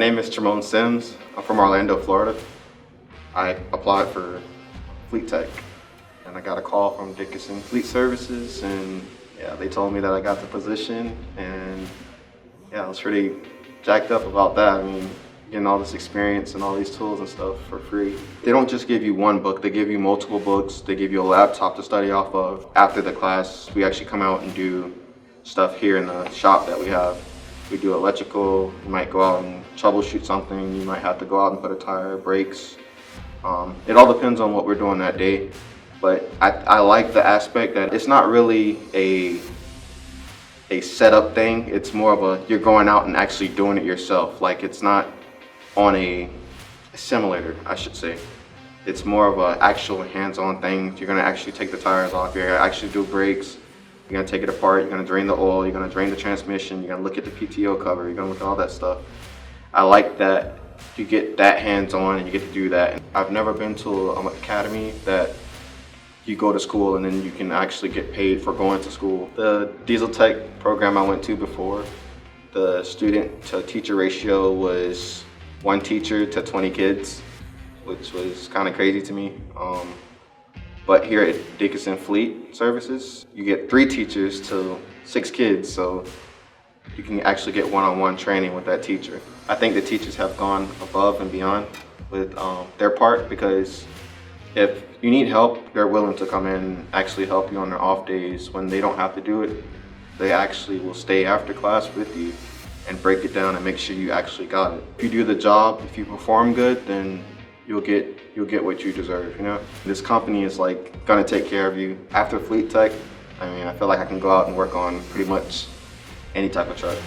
name is Tramone Sims. I'm from Orlando, Florida. I applied for FleeTec and I got a call from Dickinson Fleet Services, and yeah, they told me that I got the position, and yeah, I was pretty jacked up about that. I mean, getting all this experience and all these tools and stuff for free. They don't just give you one book, they give you multiple books. They give you a laptop to study off of. After the class, we actually come out and do stuff here in the shop that we have. We do electrical, you might go out and troubleshoot something, you might have to go out and put a tire, brakes. It all depends on what we're doing that day. But I like the aspect that it's not really a setup thing. It's more of a, you're going out and actually doing it yourself. Like, it's not on a simulator, I should say. It's more of an actual hands-on thing. You're gonna actually take the tires off, you're gonna actually do brakes, you're gonna take it apart, you're gonna drain the oil, you're gonna drain the transmission, you're gonna look at the PTO cover, you're gonna look at all that stuff. I like that you get that hands-on and you get to do that. I've never been to an academy that you go to school and then you can actually get paid for going to school. The diesel tech program I went to before, the student to teacher ratio was 1 teacher to 20 kids, which was kind of crazy to me. But here at Dickinson Fleet Services, you get 3 teachers to 6 kids, so you can actually get one-on-one training with that teacher. I think the teachers have gone above and beyond with their part, because if you need help, they're willing to come in and actually help you on their off days when they don't have to do it. They actually will stay after class with you and break it down and make sure you actually got it. If you do the job, if you perform good, then you'll get what you deserve, you know? This company is like gonna take care of you. After FleeTec, I mean, I feel like I can go out and work on pretty much any type of truck.